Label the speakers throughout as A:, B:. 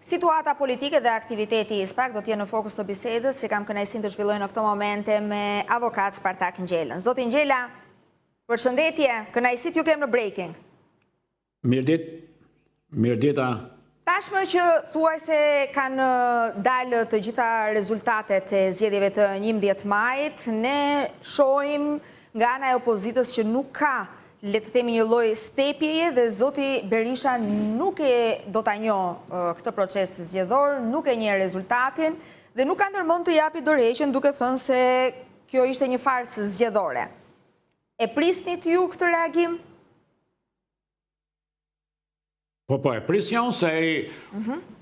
A: Situata politike dhe aktiviteti i SPAK do t'jenë në fokus të bisedës që kam kënaqësinë të zhvilloj në këto momente me avokat Spartak Ngjellën. Zoti Ngjela, përshëndetje, kënaqësi t'ju kem në Breaking.
B: Mirëdita.
A: Tashmë që thuaj se kanë dalë të gjitha rezultatet e zgjedhjeve të 11 majit, ne shohim nga ana e opozitës që nuk ka, le të themi, një lloj stepjeje dhe zoti Berisha nuk e do ta njohë këtë proces zgjedhor, nuk e njeh rezultatin dhe nuk ka ndërmend të japi dorëheqjen duke thënë se kjo ishte një farsë zgjedhore. E prisnit ju këtë reagim?
B: Po, e prisjon se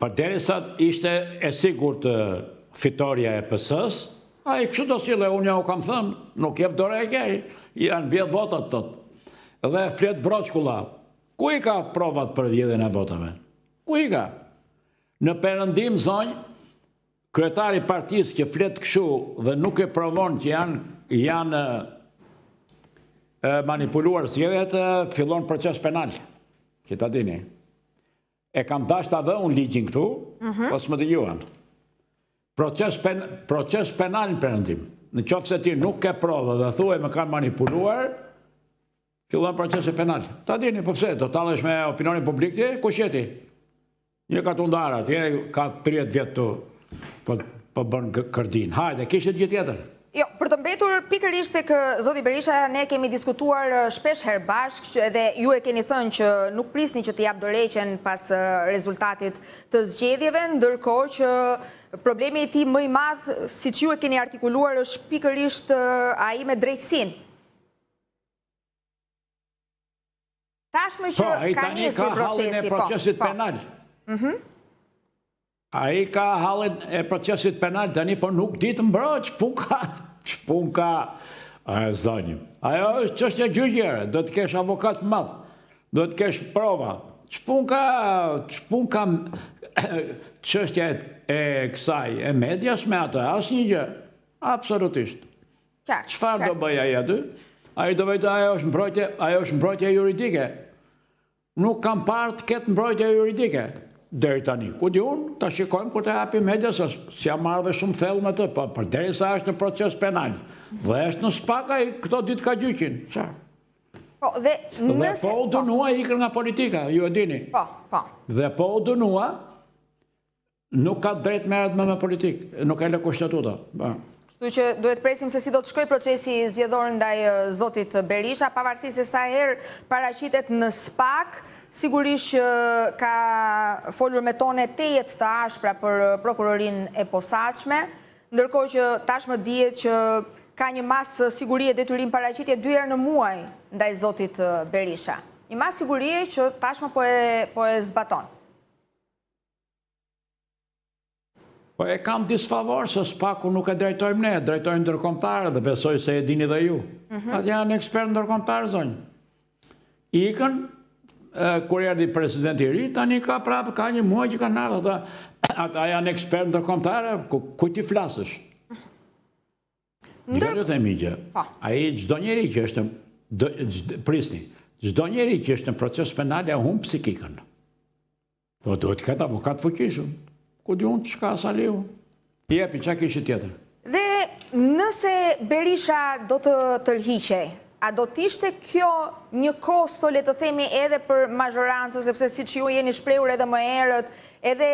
B: përderisa ishte e sigurt fitoria e PS-s, ai kështu do sillej, unë ja u kam thënë, nuk jep dorëheqje, janë 10 votat tot. Dhe flet broçkulla. Ku i ka provat për vjedhjen e votave? Ku i ka? Në Perëndim zonjë, kryetari i partisë që flet kështu dhe nuk e provon që janë manipuluar zgjedhjet, fillon proces penal. Që ta dini. E kam dash ta vë unë ligjin këtu, pas më dëgjuan. Proces penal në Perëndim. Në qoftë se ti nuk ke provë dhe thuaj më kanë manipuluar, fillon procesi penal. Ta dini, po pse, do tallesh me opinionin publik, kush je ti? Një ka të ndara, ti ka 30 vjet po bën kërdin. Hajde, kishte gjë tjetër.
A: Jo, për të mbetur pikërisht tek zoti Berisha, ne kemi diskutuar shpesh herë bashkë, edhe ju e keni thënë që nuk prisni që të jap dorëheqjen pas rezultatit të zgjedhjeve, ndërkohë që problemi i tij më i madh, siç ju e keni artikuluar, është pikërisht ai me drejtësinë. Tashmë që ka nisur procesi,
B: procesit penal. Ai ka hallin e procesit penal, tani po nuk ditë mbroj, ç'pun ka zonjë. Ajo është çështje gjyqëre, do të kesh avokat madh, do të kesh prova. Ç'pun ka çështja e kësaj e medias me atë, asnjë gjë. Absolutisht. Çfarë do bëj ai aty? Ai do vetë ajo është mbrojtje juridike. Nuk kam parë të ketë mbrojtje juridike deri tani. Ku di unë, ta shikojmë kur të hapi medias, si jam marrë dhe shumë thellë me të, po përderisa është në proces penal. Dhe është në SPAK ai këto ditë ka gjyqin. Dhe po u dënua ikën nga politika, ju e dini. Dhe po u dënua, nuk ka drejt merret me politikë, nuk e lë kushtetuta.
A: Kështu që duhet presim se si do të shkojë procesi zgjedhor ndaj zotit Berisha, pavarësisht se sa herë paraqitet në SPAK, sigurisht që ka folur me tone tejet të ashpra për prokurorinë e posaçme, ndërkohë që tashmë dihet që ka një masë sigurie detyrim paraqitje 2 herë në muaj ndaj zotit Berisha. Një masë sigurie që tashmë po e zbaton.
B: Po e kam disfavor se SPAK-u nuk e drejtojmë ne, drejtojnë ndërkombëtarë dhe besoj se e dini dhe ju. Atë janë ekspert ndërkombëtarë zonjë. Ikën, kur erdhi presidenti i ri, tani ka një muaj që kanë ardhur ata janë ekspert ndërkombëtarë, ku ti flasësh? Ndërkohë të themi gjë. Ai çdo njeri që është prisni, çdo njeri që është në proces penal e humb psikikën. Po duhet të ketë avokat fuqishëm. Ku di unë çka saliu? Jepi, çka kishte tjetër?
A: Dhe nëse Berisha do të tërhiqej, a do të ishte kjo një kosto, le të themi, edhe për mazhorancën, sepse siç ju jeni shprehur edhe më herët, edhe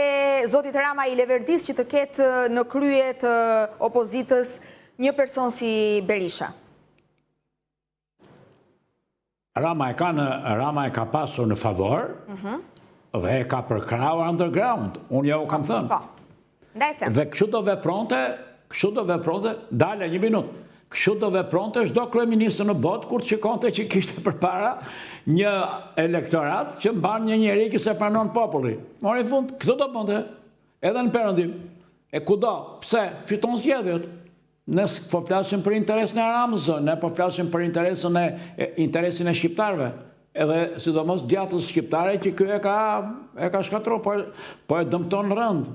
A: zotit Rama i leverdis që të ketë në krye të opozitës një person si Berisha?
B: Rama e ka pasur në favor, dhe e ka përkrahur underground, unë ja u kam thënë. Dhe kështu do vepronte, dale një minutë, kështu do vepronte çdo kryeminist në botë kur shikonte që kishte përpara një elektorat që mban një njeri që se pranon populli. Mori fund, këto do bënte, edhe në Perëndim. E kudo, pse? Fiton zgjedhjet. Ne po flasim për interesin e Ramës, ne po flasim për interesin e shqiptarëve. Edhe sidomos djatës shqiptare që kjo e ka shkatru, po e dëmton rënd.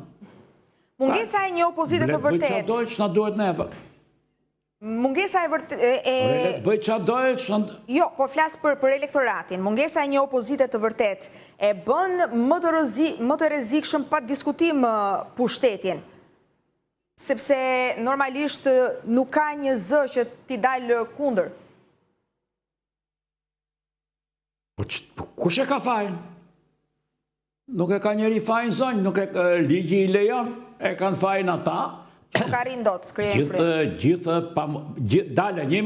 A: Mungesa e një opozite të vërtet.
B: Që na duhet neve.
A: Mungesa e
B: Bëj qa dojë,
A: Jo, po flas për elektoratin. Mungesa e një opozite të vërtet e bën më të rrezikshëm pa diskutim pushtetin. Sepse normalisht nuk ka një zë që t'i dalë kundër.
B: Kush e ka fajin? Nuk e ka njeri fajin zonjë, nuk e ligji i lejon, e kanë fajin ata.
A: Që nuk arrin dot, kryen frym.
B: Dale, një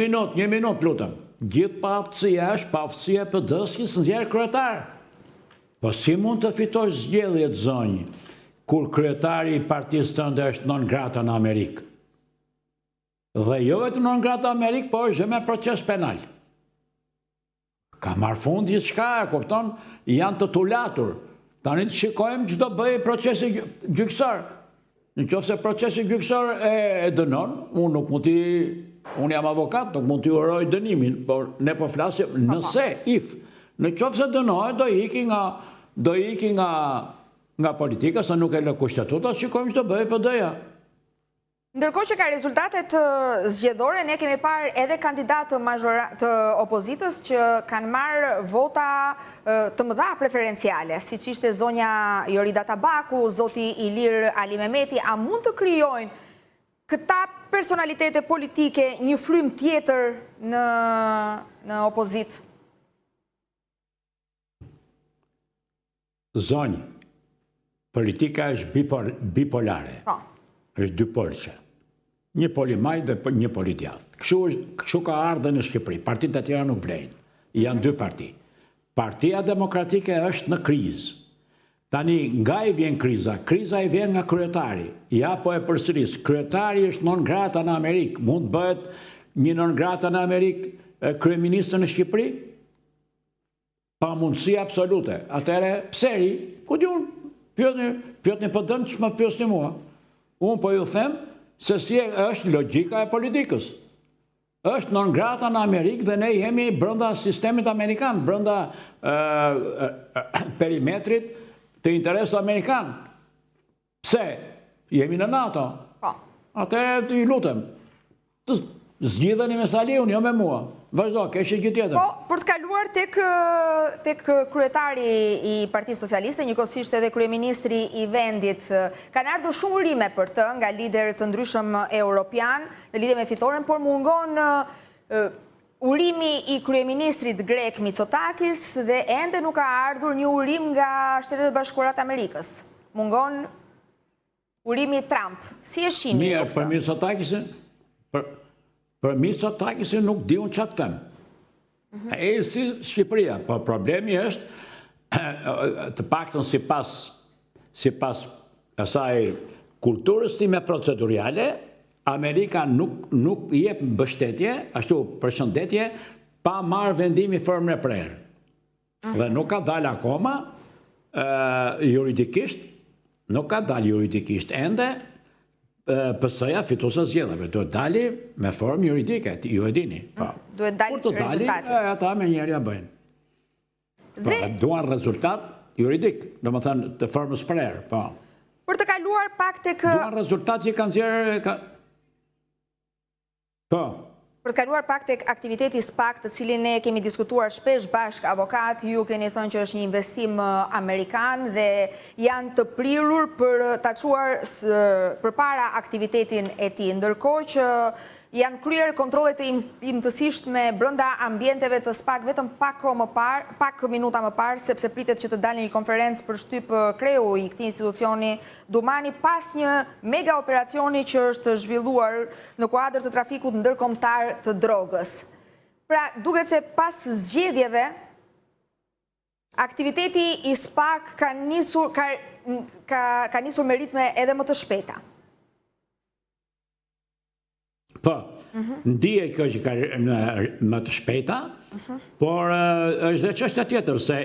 B: minut lutëm. Gjithë pa aftësia është pa aftësia për dëskis në zjerë kryetar. Po si mund të fitosh zgjedhjet zonjë, kur kryetari i partisë tënde është non grata në Amerikë? Dhe jo vetëm non grata në Amerikë, po është me proces penal. Ka marrë fund gjithçka, e kupton, janë të tulatur. Tani të shikojmë që do bëjë procesi gjykësor. Në qoftë se procesi gjykësor e dënon, unë jam avokat, nuk mund t'i uroj dënimin, por ne po flasim nëse, në qoftë se dënohet, do iki nga politika, se nuk e lë kushtetuta, shikojmë që do bëjë PD-ja.
A: Ndërkohë që ka rezultatet zgjedhore, ne kemi parë edhe kandidatë të opozitës që kanë marrë vota të mëdha preferenciale, siç ishte zonja Jorida Tabaku, zoti Ilir Ali Mehmeti. A mund të krijojnë këta personalitete politike një frym tjetër në opozitë?
B: Zonjë, politika është bipolare. Është dy polqe. Një poli maj dhe një poli djathtë. Kështu ka ardhur në Shqipëri. Partitë e tjera nuk vlejnë. Janë dy parti. Partia Demokratike është në krizë. Tani nga i vjen kriza? Kriza i vjen nga kryetari. Ja po e përsëris. Kryetari është non grata në Amerikë. Mund bëhet një non grata në Amerikë kryeministër në Shqipëri? Pa mundësi absolute. Atëre, pseri? Ku diun? Pyetni për dënë që më pyesni mua. Unë po ju them se si është logjika e politikës. Është non grata në Amerikë dhe ne jemi brenda sistemit amerikan, brenda perimetrit të interesit amerikan. Pse? Jemi në NATO. Atëherë ju lutem, zgjidheni me Saliun, jo me mua. Vazhdo, kesh gjë tjetër.
A: Po, për të kaluar tek kryetari i Partisë Socialiste, njëkohësisht edhe kryeministri i vendit, kanë ardhur shumë urime për të nga liderë të ndryshëm europian në lidhje me fitoren, por mungon urimi i kryeministrit grek Mitsotakis dhe ende nuk ka ardhur një urim nga Shtetet e Bashkuara të Amerikës. Mungon urimi Trump. Si e shihni?
B: Mirë, për Mitsotakisin, për Mitsotakisin nuk di unë çfarë them. E si Shqipëria, po problemi është të paktën sipas asaj kulturës time procedurale, Amerika nuk jep mbështetje, ashtu përshëndetje, pa marrë vendimi ferm në prerë. Dhe nuk ka dalë akoma juridikisht, ende, PS-ja fituese zgjedhjeve. Duhet dali me formë juridike, ju e dini.
A: Duhet dali rezultati.
B: Ata me njerëja bëjnë. Duan rezultat juridik, do më thënë të formës prerë.
A: Për të kaluar pak tek...
B: Duan rezultat që kanë zjerë...
A: Për të kaluar pak tek aktiviteti SPAK, të cilin ne kemi diskutuar shpesh bashk avokat, ju keni thënë që është një investim amerikan dhe janë të prirur për ta çuar përpara aktivitetin e tij, ndërkohë që janë kryer kontrollet e imtësishtme brenda ambienteve të SPAK vetëm pak minuta më parë, sepse pritet që të dalë një konferencë për shtyp kreu i këtij institucioni Dumani pas një mega operacioni që është zhvilluar në kuadër të trafikut ndërkombëtar të drogës. Pra, duket se pas zgjedhjeve aktiviteti i SPAK ka nisur me ritme edhe më të shpejta.
B: Po, ndije kjo që ka më të shpejta, por është dhe çështja tjetër, se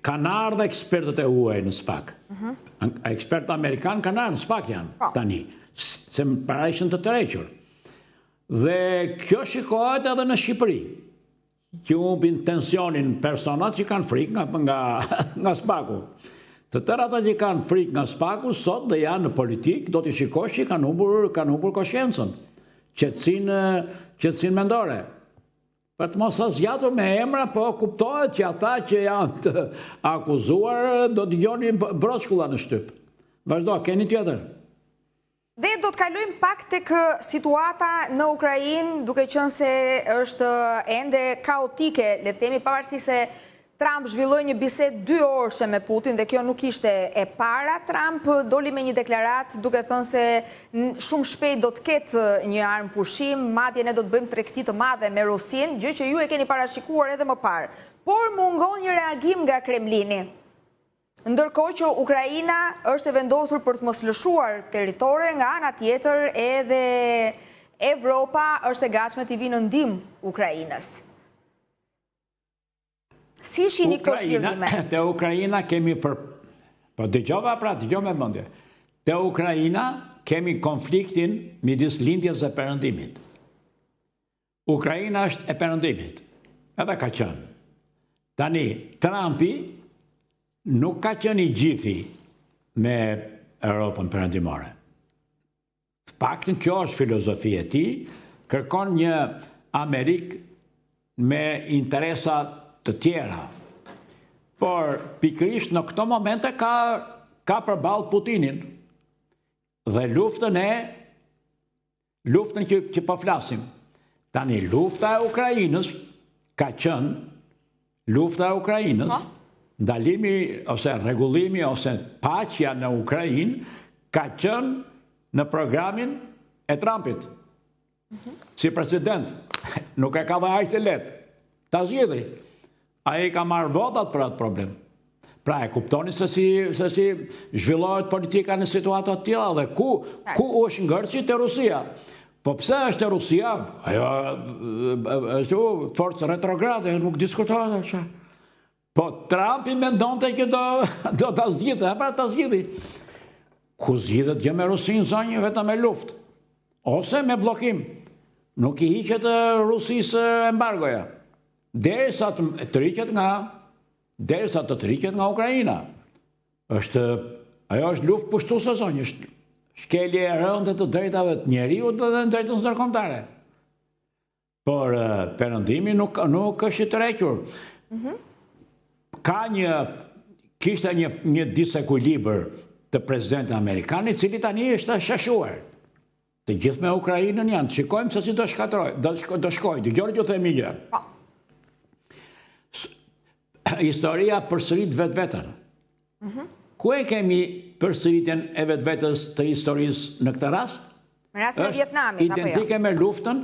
B: kanë ardhur ekspertët e huaj në SPAK. Ekspertë amerikanë kanë ardhur në SPAK janë tani, se para ishin të tërhequr. Dhe kjo shikohet edhe në Shqipëri, që humbin tensionin personat që kanë frikë nga SPAK-u. Të tërë ata që kanë frikë nga SPAK-u, sot dhe janë në politikë, do t'i shikosh që kanë humbur koshiencën. qetësinë mendore. Për të mos zgjatur me emra, po kuptohet që ata që janë të akuzuar do të gjoni broshkulla në shtyp. Vazhdo, keni tjetër.
A: Dhe do të kalojmë pak tek situata në Ukrainë, duke qenë se është ende kaotike, le të themi, pavarësisht se Trump zhvilloi një bisedë 2 orëshe me Putin dhe kjo nuk ishte e para. Trump doli me një deklarat duke thënë se shumë shpejt do të ketë një armë pushim, madje ne do të bëjmë tregti të madhe me Rusinë, gjë që ju e keni parashikuar edhe më parë. Por mungon një reagim nga Kremlini. Ndërkohë që Ukraina është e vendosur për të mos lëshuar territore, nga ana tjetër edhe Evropa është e gatshme të vinë në ndihmë Ukrainës. Si shihni këto zhvillime?
B: Te Ukraina kemi po dëgjova pra, dëgjoj me mendje. Te Ukraina kemi konfliktin midis lindjes e perëndimit. Ukraina është e perëndimit. Edhe ka qenë. Tani Trumpi nuk ka qenë i gjithi me Europën perëndimore. Paktën kjo është filozofia e tij, kërkon një Amerikë me interesa të tjera. Por pikërisht në këto momente ka përballë Putinin. Dhe luftën që po flasim. Tani lufta e Ukrainës ka qenë lufta e Ukrainës, ndalimi ose rregullimi ose paqja në Ukrainë ka qenë në programin e Trumpit. Si president, nuk e ka dhe aq të lehtë. Ta zgjidhri. Ai ka marrë votat për atë problem. Pra e kuptoni se si zhvillohet politika në situata të tilla dhe ku është ngërçit e Rusia. Po pse është e Rusia? Ajo është forcë retrograde, nuk diskutohet asha. Po Trumpi mendonte që do ta zgjidhte, pra ta zgjidhi. Ku zgjidhet gjë me Rusinë zonjë vetëm me luftë ose me bllokim. Nuk i hiqet Rusisë embargoja. Derisa të tërhiqet nga Ukraina. Ajo është luftë pushtuese zonjë, është shkelje e rëndë të drejtave të njeriut dhe në drejtën ndërkombëtare. Por perëndimi nuk është i tërhequr. Kishte një disekuilibër të presidentit amerikan, i cili tani është shashuar. Të gjithë me Ukrainën janë. Shikojmë se si do shkojë. Dëgjoni t'ju them një gjë. Historia përsërit vetveten. Ku e kemi përsëritjen e vetvetes të historisë në këtë rast?
A: Në rastin e Vietnamit, apo jo?
B: Identike me luftën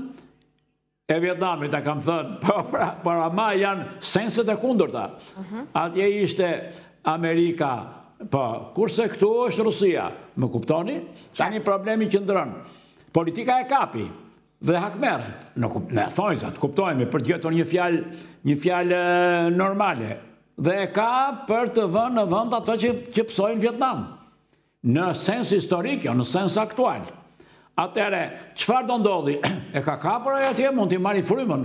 B: e Vietnamit, e kam thënë, por ama janë senset e kundërta. Atje ishte Amerika, kurse këtu është Rusia. Më kuptoni? Tani problemi qëndron. Politika e kapi dhe hakmerët. Ne thonjë, të kuptojme, për të gjetur një fjalë normale. Dhe e ka për të vënë në vend ato që psojnë Vietnam. Në sens historik, jo në sens aktual. Atëre, çfarë do ndodhi? E ka kapur ajo atje, mund t'i marrë frymën.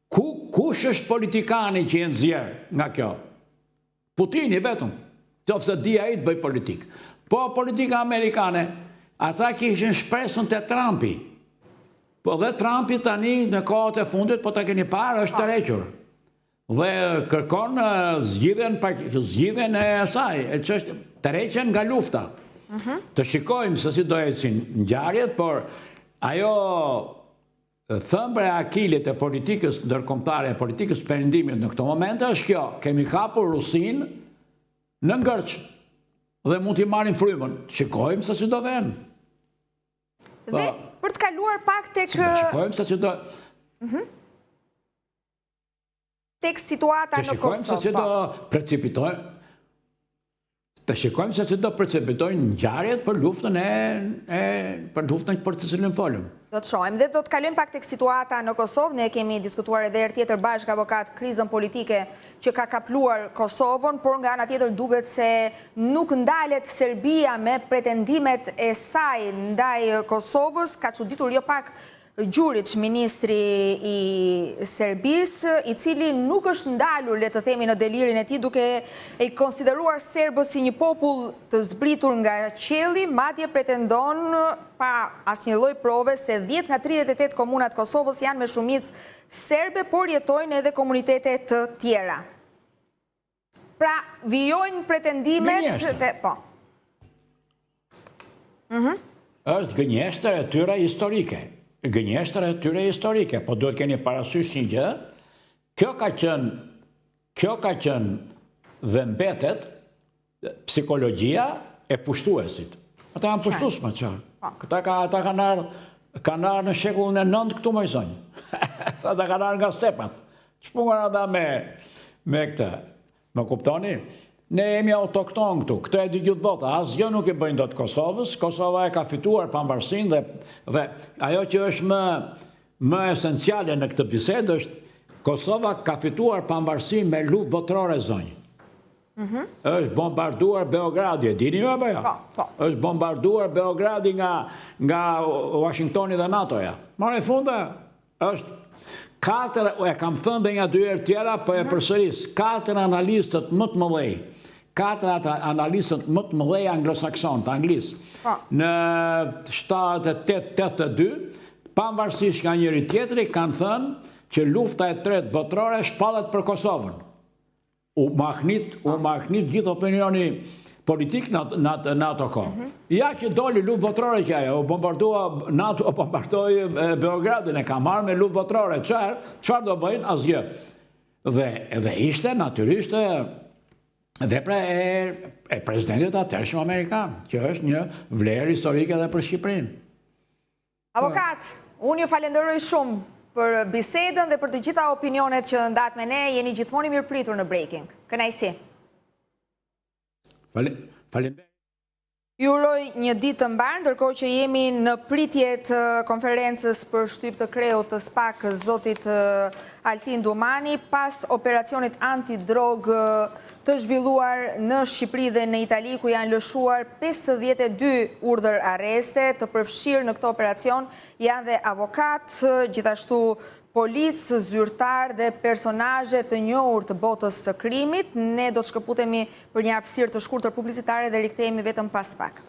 B: Kush është politikani që e nxjerr nga kjo? Putini vetëm. Qofse di ai të bëj politik. Po politika amerikane, ata kishin shpresën te Trumpi. Po dhe Trumpi tani në kohët e fundit, po ta keni parë, është tërhequr. Dhe kërkon zgjidhjen e asaj, tërheqjen nga lufta. Të shikojmë se si do ecin ngjarjet, por ajo thëmbra e akilit e politikës ndërkombëtare, e politikës perëndimit në këto momente është kjo: kemi kapur Rusinë në ngërç dhe mund t'i marrin frymën. Shikojmë se si do vënë.
A: Dhe për të kaluar pak tek situata në Kosovë. Të shikojmë se si do precipitojnë ngjarjet për luftën për të cilën folëm. Do të shohim dhe do të kalojmë pak tek situata në Kosovë. Ne kemi diskutuar edhe herë tjetër bashkë avokat krizën politike që ka kapluar Kosovën, por nga ana tjetër duket se nuk ndalet Serbia me pretendimet e saj ndaj Kosovës. Ka çuditur jo pak Gjurić, ministri i Serbisë, i cili nuk është ndalur, le të themi, në delirin e tij, duke e konsideruar serbët si një popull të zbritur nga qielli, madje pretendon pa asnjë lloj prove se 10 nga 38 komunat Kosovës janë me shumicë serbe, por jetojnë edhe komunitete të tjera. Pra, vijojnë pretendimet po.
B: Është gënjeshtër e tyre historike. Gënjeshtër e tyre historike, po duhet keni parasysh një gjë, kjo ka qenë dhe mbetet psikologjia e pushtuesit. Ata kanë pushtues më qarë. Ata kanë ardhur në shekullin e 9 këtu më zonjë. Ata kanë ardhur nga stepat. Ç'pungon ata me këtë? Më kuptoni? Ne jemi autokton këtu, këtë e di gjithë bota, asgjë nuk i bëjnë dot Kosovës, Kosova e ka fituar pavarësinë dhe ajo që është më esenciale në këtë bisedë është Kosova ka fituar pavarësinë me luftë botërore zonjë. Është bombarduar Beogradi, e dini ju apo jo? Është bombarduar Beogradi nga Washingtoni dhe NATO-ja. Marrë funda, është 4, e kam thënë dhe nga 2 herë tjera, po e përsëris, 4 analistët më të mëdhej, 4 analistët më të mëdhej anglosakson, të anglisë, në 78-82, pavarësisht nga njëri tjetri, kanë thënë që lufta e tretë botërore shpallet për Kosovën. U mahnit gjithë opinioni politik në ato kohë. Ja që doli luftë botërore që ajo, NATO bombardoi Beogradin, e ka marrë me luftë botërore. Çfarë do bëjnë? Asgjë. Dhe ishte natyrisht vepra e presidentit atërshëm amerikan, që është një vlerë historike edhe për Shqipërinë.
A: Avokat, unë ju falenderoj shumë për bisedën dhe për të gjitha opinionet që ndat me ne, jeni gjithmonë i mirëpritur në Breaking. Kënaqësi.
B: Faleminderit.
A: Ju uroj një ditë të mbarë, ndërkohë që jemi në pritje të konferencës për shtyp të kreut të SPAK zotit Altin Dumani, pas operacionit antidrog të zhvilluar në Shqipëri dhe në Itali, ku janë lëshuar 52 urdhër arreste. Të përfshirë në këtë operacion janë dhe avokat, gjithashtu policë, zyrtar dhe personazhe të njohur të botës së krimit. Ne do të shkëputemi për një hapësirë të shkurtër publicitare dhe rikthehemi vetëm pas pak.